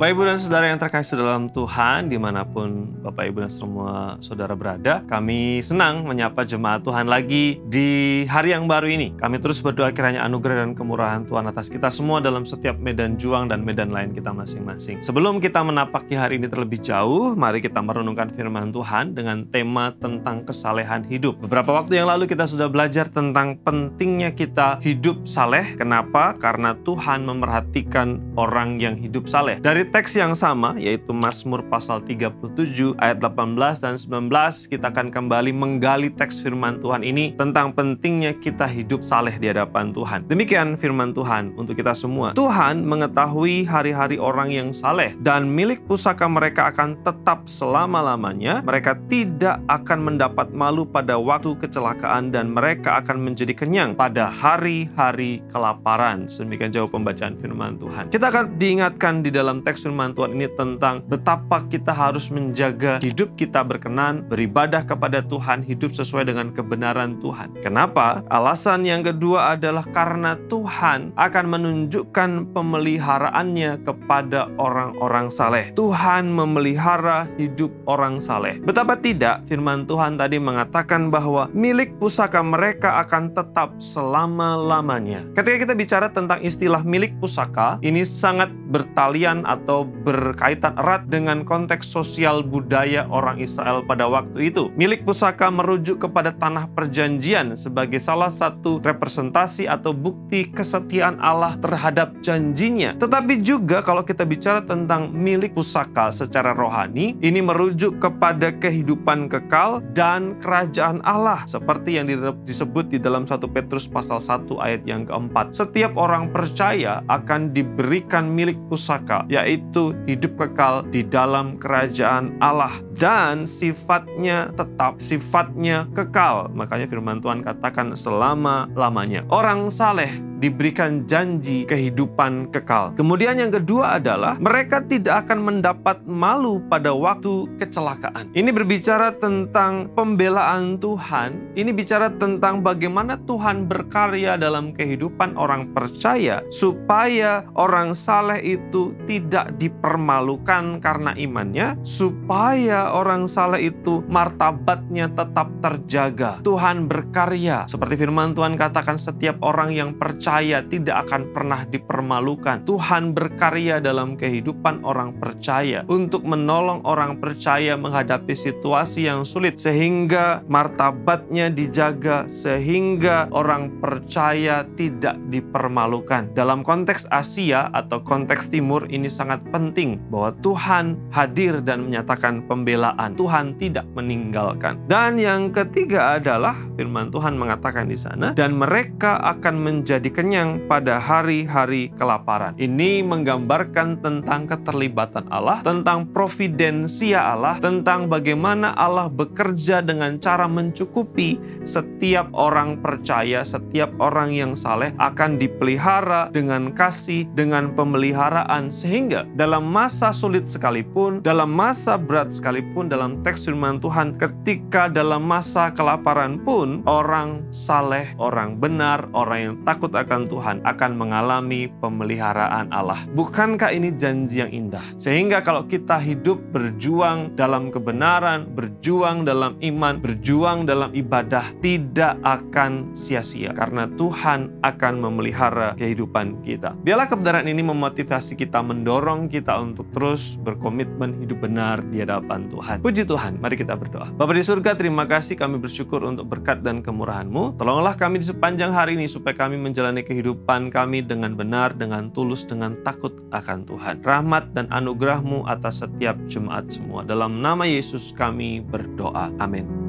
Bapak, Ibu, dan Saudara yang terkasih dalam Tuhan, dimanapun Bapak, Ibu, dan semua saudara berada, kami senang menyapa jemaat Tuhan lagi di hari yang baru ini. Kami terus berdoa kiranya anugerah dan kemurahan Tuhan atas kita semua dalam setiap medan juang dan medan lain kita masing-masing. Sebelum kita menapaki hari ini terlebih jauh, mari kita merenungkan firman Tuhan dengan tema tentang kesalehan hidup. Beberapa waktu yang lalu kita sudah belajar tentang pentingnya kita hidup saleh. Kenapa? Karena Tuhan memerhatikan orang yang hidup saleh. Dari teks yang sama, yaitu Mazmur pasal 37 ayat 18 dan 19, kita akan kembali menggali teks firman Tuhan ini tentang pentingnya kita hidup saleh di hadapan Tuhan. Demikian firman Tuhan untuk kita semua. Tuhan mengetahui hari-hari orang yang saleh dan milik pusaka mereka akan tetap selama-lamanya. Mereka tidak akan mendapat malu pada waktu kecelakaan dan mereka akan menjadi kenyang pada hari-hari kelaparan. Sedemikian jauh pembacaan firman Tuhan. Kita akan diingatkan di dalam teks firman Tuhan ini tentang betapa kita harus menjaga hidup kita berkenan, beribadah kepada Tuhan, hidup sesuai dengan kebenaran Tuhan. Kenapa? Alasan yang kedua adalah karena Tuhan akan menunjukkan pemeliharaannya kepada orang-orang saleh. Tuhan memelihara hidup orang saleh. Betapa tidak, firman Tuhan tadi mengatakan bahwa milik pusaka mereka akan tetap selama-lamanya. Ketika kita bicara tentang istilah milik pusaka, ini sangat bertalian atau berkaitan erat dengan konteks sosial budaya orang Israel pada waktu itu. Milik pusaka merujuk kepada tanah perjanjian sebagai salah satu representasi atau bukti kesetiaan Allah terhadap janjinya. Tetapi juga kalau kita bicara tentang milik pusaka secara rohani, ini merujuk kepada kehidupan kekal dan kerajaan Allah seperti yang disebut di dalam 1 Petrus pasal 1 ayat yang keempat. Setiap orang percaya akan diberikan milik pusaka, yaitu hidup kekal di dalam kerajaan Allah dan sifatnya tetap, sifatnya kekal. Makanya firman Tuhan katakan selama-lamanya. Orang saleh diberikan janji kehidupan kekal. Kemudian yang kedua adalah mereka tidak akan mendapat malu pada waktu kecelakaan. Ini berbicara tentang pembelaan Tuhan. Ini bicara tentang bagaimana Tuhan berkarya dalam kehidupan orang percaya supaya orang saleh itu tidak dipermalukan karena imannya, supaya orang saleh itu martabatnya tetap terjaga. Tuhan berkarya. Seperti firman Tuhan katakan, setiap orang yang percaya tidak akan pernah dipermalukan. Tuhan berkarya dalam kehidupan orang percaya untuk menolong orang percaya menghadapi situasi yang sulit sehingga martabatnya dijaga, sehingga orang percaya tidak dipermalukan. Dalam konteks Asia atau konteks Timur ini sangat penting bahwa Tuhan hadir dan menyatakan pembelaan. Tuhan tidak meninggalkan. Dan yang ketiga adalah firman Tuhan mengatakan di sana, dan mereka akan menjadi kenyang pada hari-hari kelaparan. Ini menggambarkan tentang keterlibatan Allah, tentang providensia Allah, tentang bagaimana Allah bekerja dengan cara mencukupi setiap orang percaya, setiap orang yang saleh akan dipelihara dengan kasih, dengan pemeliharaan, sehingga dalam masa sulit sekalipun, dalam masa berat sekalipun, dalam teks firman Tuhan, ketika dalam masa kelaparan pun, orang saleh, orang benar, orang yang takut akan Tuhan akan mengalami pemeliharaan Allah. Bukankah ini janji yang indah? Sehingga kalau kita hidup berjuang dalam kebenaran, berjuang dalam iman, berjuang dalam ibadah, tidak akan sia-sia karena Tuhan akan memelihara kehidupan kita. Biarlah kebenaran ini memotivasi kita, mendorong kita untuk terus berkomitmen hidup benar di hadapan Tuhan. Puji Tuhan, mari kita berdoa. Bapa di surga, terima kasih, kami bersyukur untuk berkat dan kemurahan-Mu. Tolonglah kami di sepanjang hari ini supaya kami menjalani kehidupan kami dengan benar, dengan tulus, dengan takut akan Tuhan. Rahmat dan anugerah-Mu atas setiap jemaat semua. Dalam nama Yesus kami berdoa. Amin.